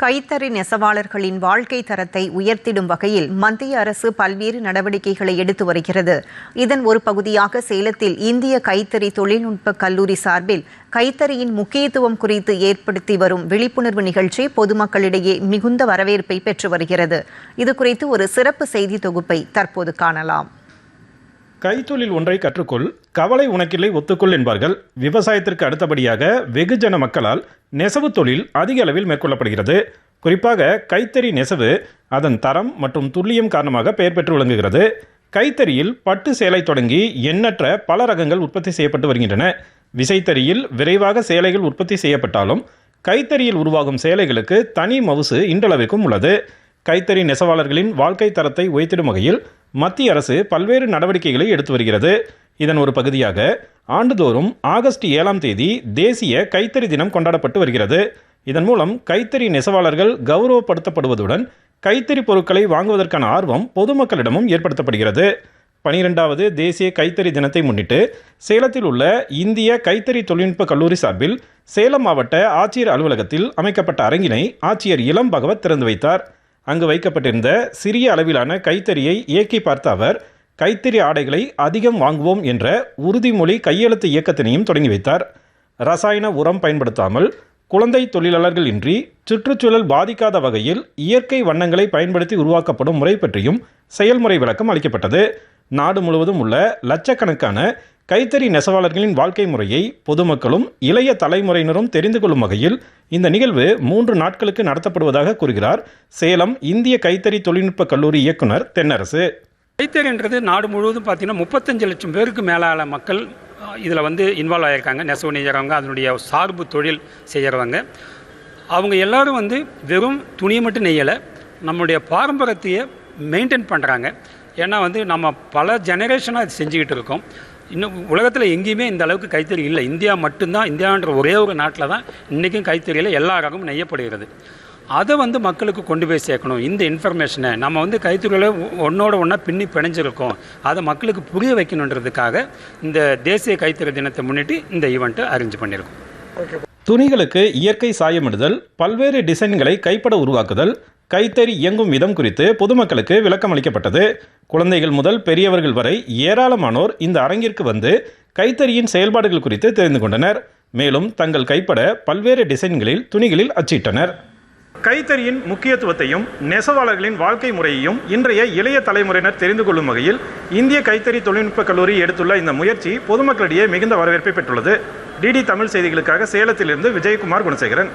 கைத்தறி நெசவாளர்களின் வாழ்க்கை தரத்தை உயர்த்திடும் வகையில் மத்திய அரசு பல்வேறு நடவடிக்கைகளை எடுத்து வருகிறது. இதன் ஒரு பகுதியாக சேலத்தில் இந்திய கைத்தறி தொழில்நுட்ப கல்லூரி சார்பில் கைத்தறியின் முக்கியத்துவம் குறித்து ஏற்படுத்தி வரும் விழிப்புணர்வு நிகழ்ச்சி பொதுமக்களிடையே மிகுந்த வரவேற்பை பெற்று வருகிறது. இதுகுறித்து ஒரு சிறப்பு செய்தி தொகுப்பை தற்போது காணலாம். கைத்தொழில் ஒன்றை கற்றுக்கொள், கவலை உனக்கில்லை ஒத்துக்கொள் என்பார்கள். விவசாயத்திற்கு அடுத்தபடியாக வெகுஜன மக்களால் நெசவு தொழில் அதிக அளவில் மேற்கொள்ளப்படுகிறது. குறிப்பாக கைத்தறி நெசவு அதன் தரம் மற்றும் துல்லியம் காரணமாக பெயர் பெற்று விளங்குகிறது. கைத்தறியில் பட்டு சேலை தொடங்கி எண்ணற்ற பல ரகங்கள் உற்பத்தி செய்யப்பட்டு வருகின்றன. விசைத்தறியில் விரைவாக சேலைகள் உற்பத்தி செய்யப்பட்டாலும் கைத்தறியில் உருவாகும் சேலைகளுக்கு தனி மவுசு இன்றளவிற்கும் உள்ளது. கைத்தறி நெசவாளர்களின் வாழ்க்கை தரத்தை உயர்த்திடும் வகையில் மத்திய அரசு பல்வேறு நடவடிக்கைகளை எடுத்து வருகிறது. இதன் ஒரு பகுதியாக ஆண்டுதோறும் ஆகஸ்ட் 7ஆம் தேதி தேசிய கைத்தறி தினம் கொண்டாடப்பட்டு வருகிறது. இதன் மூலம் கைத்தறி நெசவாளர்கள் கௌரவப்படுத்தப்படுவதுடன் கைத்தறி பொருட்களை வாங்குவதற்கான ஆர்வம் பொதுமக்களிடமும் ஏற்படுத்தப்படுகிறது. 12வது தேசிய கைத்தறி தினத்தை முன்னிட்டு சேலத்தில் உள்ள இந்திய கைத்தறி தொழில்நுட்ப கல்லூரி சார்பில் சேலம் மாவட்ட ஆட்சியர் அலுவலகத்தில் அமைக்கப்பட்ட அரங்கினை ஆட்சியர் இளம் பகவத் திறந்து வைத்தார். அங்கு வைக்கப்பட்டிருந்த சிறிய அளவிலான கைத்தறியை இயக்கி பார்த்த அவர் கைத்தறி ஆடைகளை அதிகம் வாங்குவோம் என்ற உறுதிமொழி கையெழுத்து இயக்கத்தினையும் தொடங்கி வைத்தார். ரசாயன உரம் பயன்படுத்தாமல், குழந்தை தொழிலாளர்கள் இன்றி, சுற்றுச்சூழல் பாதிக்காத வகையில் இயற்கை வண்ணங்களை பயன்படுத்தி உருவாக்கப்படும் முறை பற்றியும் செயல்முறை விளக்கம் அளிக்கப்பட்டது. நாடு முழுவதும் உள்ள லட்சக்கணக்கான கைத்தறி நெசவாளர்களின் வாழ்க்கை முறையை பொதுமக்களும் இளைய தலைமுறையினரும் தெரிந்து கொள்ளும் வகையில் இந்த நிகழ்வு 3 நாட்களுக்கு நடத்தப்படுவதாக கூறுகிறார் சேலம் இந்திய கைத்தறி தொழில்நுட்ப கல்லூரி இயக்குனர் தென்னரசு. கைத்தறின்றது நாடு முழுவதும் பார்த்தீங்கன்னா 35 லட்சம் பேருக்கு மேலான மக்கள் இதில் இன்வால்வ் ஆகியிருக்காங்க. நெசவு நெய்கிறவங்க, அதனுடைய சார்பு தொழில் செய்கிறவங்க, அவங்க எல்லாரும் வெறும் துணியை மட்டும் நெய்யலை, நம்மளுடைய பாரம்பரியத்தையே மெயின்டைன் பண்ணுறாங்க. ஏன்னா நம்ம பல ஜெனரேஷனாக இது செஞ்சுக்கிட்டு இருக்கோம். இன்னும் உலகத்தில் எங்கேயுமே இந்த அளவுக்கு கைத்தறி இல்லை. இந்தியா மட்டும்தான், இந்தியான்ற ஒரே ஒரு நாட்டில் தான் இன்றைக்கும் கைத்தறியில் எல்லா ரகமும் நெய்யப்படுகிறது. அதை மக்களுக்கு கொண்டு போய் சேர்க்கணும். இந்த இன்ஃபர்மேஷனை நம்ம கைத்தறியில் ஒன்றோட ஒன்றா பின்னி பிணைஞ்சிருக்கோம், அதை மக்களுக்கு புரிய வைக்கணுன்றதுக்காக இந்த தேசிய கைத்தறி தினத்தை முன்னிட்டு இந்த ஈவெண்ட்டை அரேஞ்ச் பண்ணியிருக்கோம். துணிகளுக்கு இயற்கை சாயமிடுதல், பல்வேறு டிசைன்களை கைப்பட உருவாக்குதல், கைத்தறி இயங்கும் விதம் குறித்து பொதுமக்களுக்கு விளக்கம் அளிக்கப்பட்டது. குழந்தைகள் முதல் பெரியவர்கள் வரை ஏராளமானோர் இந்த அரங்கிற்கு வந்து கைத்தறியின் செயல்பாடுகள் குறித்து தெரிந்து கொண்டனர். மேலும் தங்கள் கைப்பட பல்வேறு டிசைன்களில் துணிகளில் அச்சிட்டனர். கைத்தறியின் முக்கியத்துவத்தையும் நெசவாளர்களின் வாழ்க்கை முறையையும் இன்றைய இளைய தலைமுறையினர் தெரிந்து கொள்ளும் வகையில் இந்திய கைத்தறி தொழில்நுட்ப கல்லூரி எடுத்துள்ள இந்த முயற்சி பொதுமக்களிடையே மிகுந்த வரவேற்பை பெற்றுள்ளது. டிடி தமிழ் செய்திகளுக்காக சேலத்திலிருந்து விஜயகுமார் குணசேகரன்.